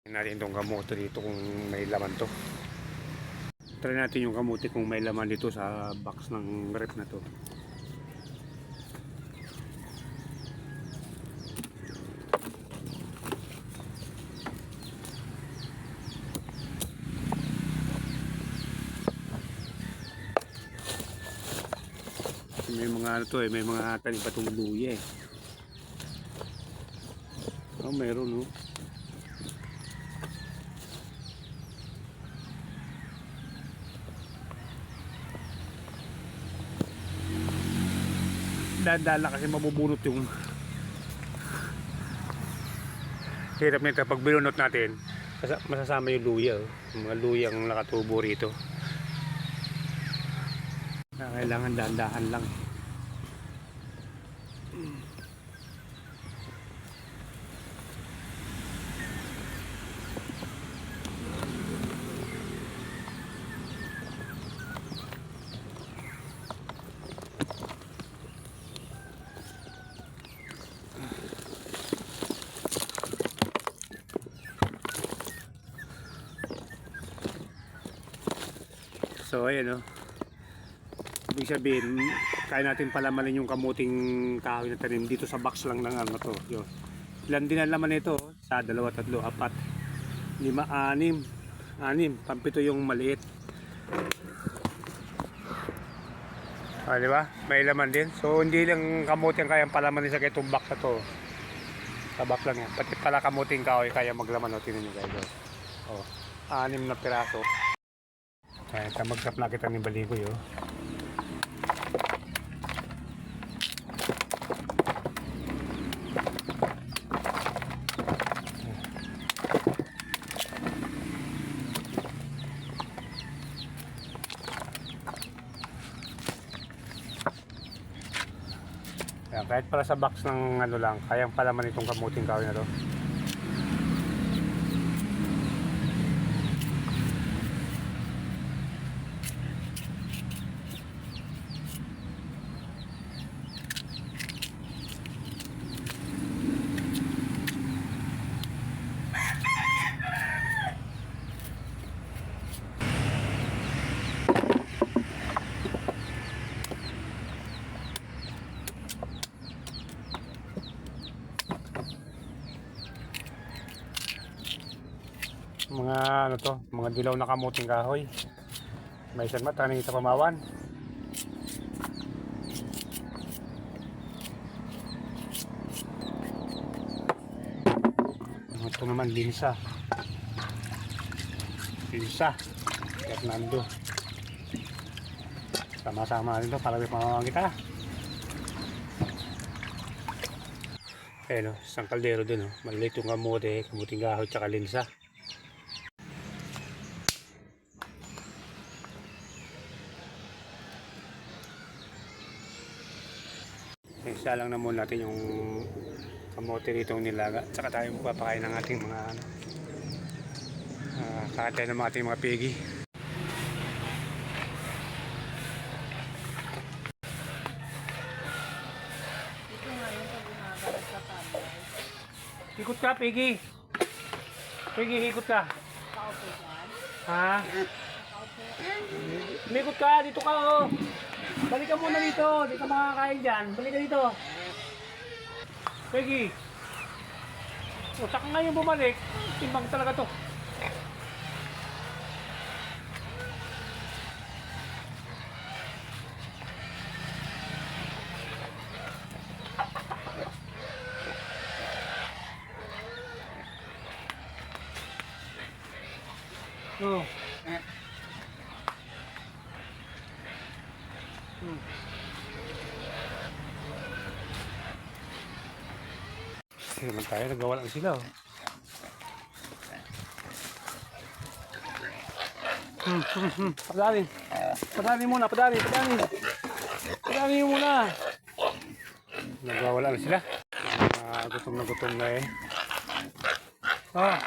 Natin itong kamote dito kung may laman to. Try natin yung kamote kung may laman dito sa box ng rep na to. May mga ano to may mga tanim pa itong luya eh. Oh, meron oh. Dadala kasi mabubunot yung hirap nito pag binunot natin masasama yung luya oh. Yung mga luyang nakatubo rito. Kailangan dahan-dahan lang. So ayan o. Ibig sabihin, kaya natin palamanin yung kamuting kahoy na tanim dito sa box lang ng ano to. Yun. Ilan din ang laman nito? Sa 2, 3, 4, 5, 6, 6. Pampito yung maliit. Ah, di ba? May laman din. So hindi lang kamuti ang kayang palamanin sa itong box na to. Sa box lang yan. Pati pala kamuting kahoy kaya maglaman o. Tinan nyo guys. Oh, 6 na piraso. Kaya tamagsap na kita ni Baligoy oh. Kaya kahit para sa box ng ano lang, kayang palaman itong kamuting kahoy na to. Mga ano to, mga dilaw na kamuting kahoy. May isang mata na ito pamawan. Ito naman linsa. Fernando. Sama-sama rin to para may pamamang kita. Ayan o, isang kaldero din o. Maliit yung kamote, kamuting kahoy tsaka linsa. Isa lang na muna natin yung kamote rito nilaga. Tsaka tayo magpapakain ng ating mga kakatay ng ating mga pigi. Ikot ka, pigi. Pigi, ikot ka. Ha? Umikot ka, dito ka oh. Balik ka muna dito, di ka makakain dyan. Balik ka dito. Peggy. O, saka nga yung bumalik. Timbang talaga to. Oh. Sige naman tayo, nagawa lang sila oh. Padali muna, padali muna. Nagawa lang sila. Gutom na eh. Ah.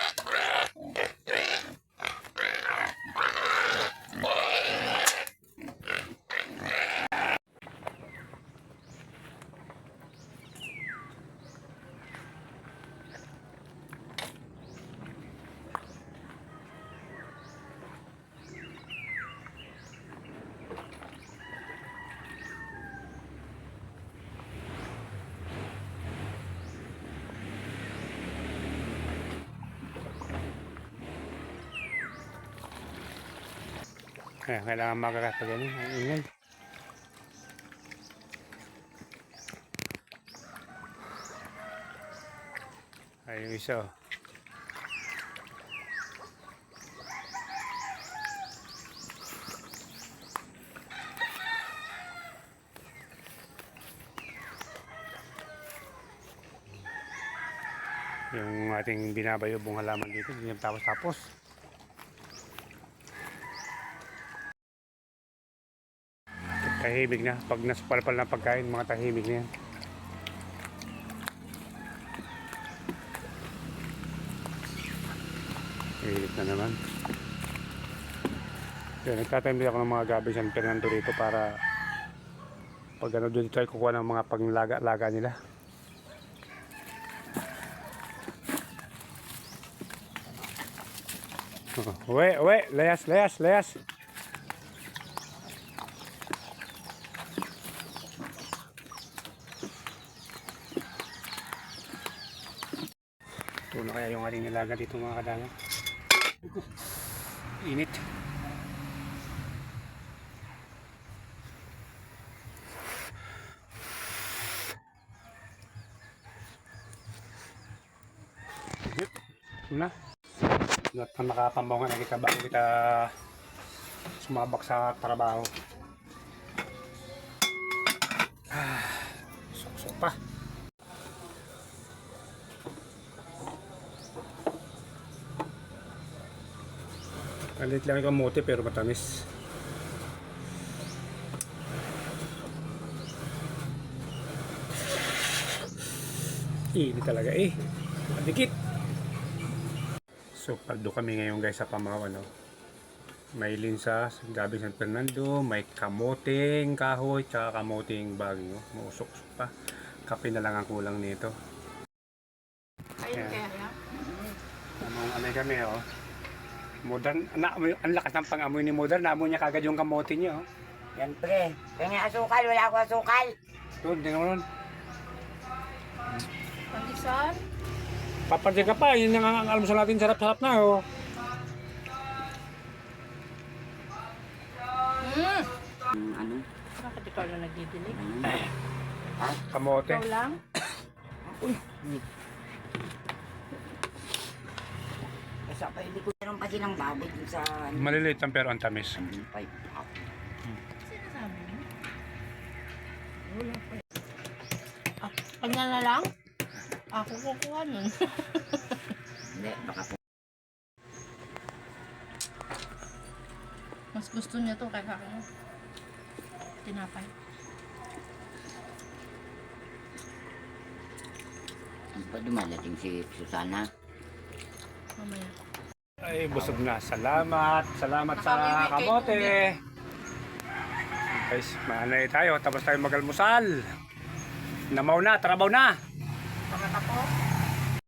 Kaya kailangan magkakapag yan. Ang ingay. Ay, yung isa. Oh. Yung ating binabayobong halaman dito, hindi yung tapos-tapos. Tahimik na. Pag nasupalpal na pagkain, mga tahimik na yan. Tahimik na naman. Kaya nagtatanim din ako ng mga gabi San Fernando dito para pag ano dito tayo kukuha ng mga panglaga-laga nila. Uwe, uwe, layas, layas, layas. Ito na kaya yung ating nilaga dito mga kadama. Init. Na. At nakapambaw nga na kita bago kita sumabak sa trabaho. Suksok pa. Malit lang yung kamote pero matamis. Ini talaga eh. Madikit. So, paldo kami ngayon guys sa Pamaw, ano. May linsa, gabi San Fernando, may kamoting kahoy, tsaka kamoting bagyo. Mausok-usok pa. Kape na lang ang kulang nito. Ayun kaya yan. Among amay kami, oh. Modern, ang lakas ng pang-amoy ni Modern, naamoy niya kagad yung kamote niya, oh. Yan pre. Kaya nga asukal, wala ako asukal. Doon, tingnan mo nun. Pantisan? Papadya ka pa, yun ang almusal natin, sarap-sarap na, oh. Ano? Bakit ikaw lang nagdidilig? Kamote. Ikaw lang? Uy. Kasi pa, hindi ko meron pa silang baboy dun sa... Maliliit lang pero ang tamis. Sinasabi mo? Wala pa. Kanya na lang? Ako kukuha nun. Hindi, baka po. Mas gusto niya to kaysa ano. Tinapay. Ano pa dumadating si Susana? Mamaya. Ay, busog na. Salamat. Salamat sa Nakawiwi kayo kamote. tubig. Guys, maanay tayo. Tapos tayo magalmusal. Namaw na, trabaw na. Pangat ako.